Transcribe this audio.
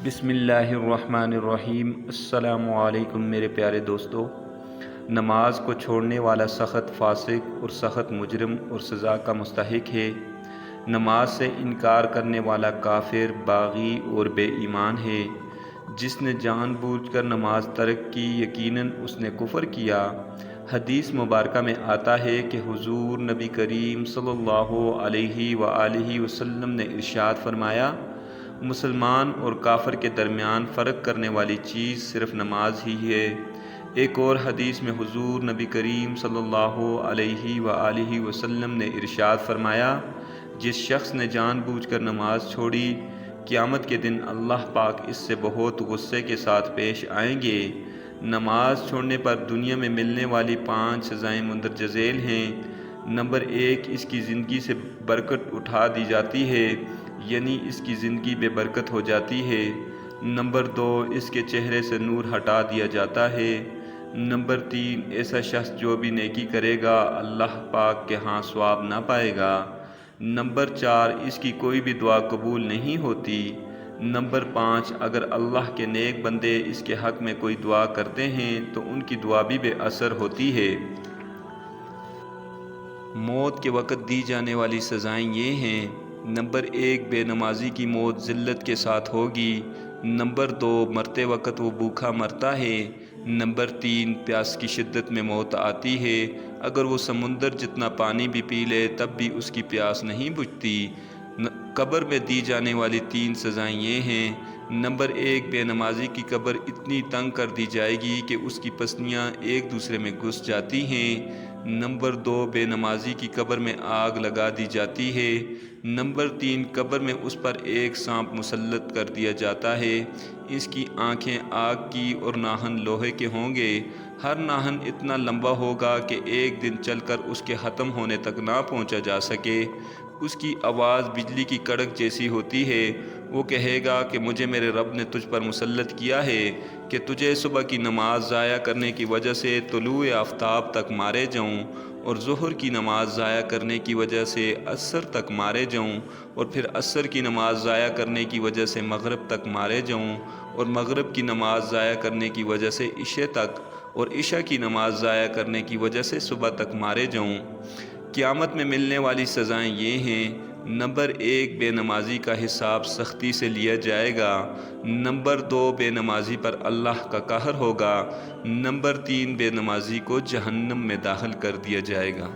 بسم اللہ الرحمن الرحیم۔ السلام علیکم میرے پیارے دوستو۔ نماز کو چھوڑنے والا سخت فاسق اور سخت مجرم اور سزا کا مستحق ہے۔ نماز سے انکار کرنے والا کافر، باغی اور بے ایمان ہے۔ جس نے جان بوجھ کر نماز ترک کی، یقیناً اس نے کفر کیا۔ حدیث مبارکہ میں آتا ہے کہ حضور نبی کریم صلی اللہ علیہ وآلہ وسلم نے ارشاد فرمایا، مسلمان اور کافر کے درمیان فرق کرنے والی چیز صرف نماز ہی ہے۔ ایک اور حدیث میں حضور نبی کریم صلی اللہ علیہ وآلہ وسلم نے ارشاد فرمایا، جس شخص نے جان بوجھ کر نماز چھوڑی، قیامت کے دن اللہ پاک اس سے بہت غصے کے ساتھ پیش آئیں گے۔ نماز چھوڑنے پر دنیا میں ملنے والی 5 سزائیں مندرجہ ذیل ہیں۔ نمبر 1، اس کی زندگی سے برکت اٹھا دی جاتی ہے، یعنی اس کی زندگی بے برکت ہو جاتی ہے۔ نمبر 2، اس کے چہرے سے نور ہٹا دیا جاتا ہے۔ نمبر 3، ایسا شخص جو بھی نیکی کرے گا اللہ پاک کے ہاں ثواب نہ پائے گا۔ نمبر 4، اس کی کوئی بھی دعا قبول نہیں ہوتی۔ نمبر 5، اگر اللہ کے نیک بندے اس کے حق میں کوئی دعا کرتے ہیں تو ان کی دعا بھی بے اثر ہوتی ہے۔ موت کے وقت دی جانے والی سزائیں یہ ہیں۔ نمبر 1، بے نمازی کی موت ذلت کے ساتھ ہوگی۔ نمبر 2، مرتے وقت وہ بھوکا مرتا ہے۔ نمبر 3، پیاس کی شدت میں موت آتی ہے، اگر وہ سمندر جتنا پانی بھی پی لے تب بھی اس کی پیاس نہیں بجھتی۔ قبر میں دی جانے والی 3 سزائیں یہ ہیں۔ نمبر 1، بے نمازی کی قبر اتنی تنگ کر دی جائے گی کہ اس کی پسلیاں ایک دوسرے میں گھس جاتی ہیں۔ نمبر 2، بے نمازی کی قبر میں آگ لگا دی جاتی ہے۔ نمبر 3، قبر میں اس پر ایک سانپ مسلط کر دیا جاتا ہے۔ اس کی آنکھیں آگ کی اور ناخن لوہے کے ہوں گے۔ ہر ناخن اتنا لمبا ہوگا کہ ایک دن چل کر اس کے ختم ہونے تک نہ پہنچا جا سکے۔ اس کی آواز بجلی کی کڑک جیسی ہوتی ہے۔ وہ کہے گا کہ مجھے میرے رب نے تجھ پر مسلط کیا ہے کہ تجھے صبح کی نماز ضائع کرنے کی وجہ سے طلوع آفتاب تک مارے جاؤں، اور ظہر کی نماز ضائع کرنے کی وجہ سے عصر تک مارے جاؤں، اور پھر عصر کی نماز ضائع کرنے کی وجہ سے مغرب تک مارے جاؤں، اور مغرب کی نماز ضائع کرنے کی وجہ سے عشاء تک، اور عشاء کی نماز ضائع کرنے کی وجہ سے صبح تک مارے جاؤں۔ قیامت میں ملنے والی سزائیں یہ ہیں۔ نمبر 1، بے نمازی کا حساب سختی سے لیا جائے گا۔ نمبر 2، بے نمازی پر اللہ کا قہر ہوگا۔ نمبر 3، بے نمازی کو جہنم میں داخل کر دیا جائے گا۔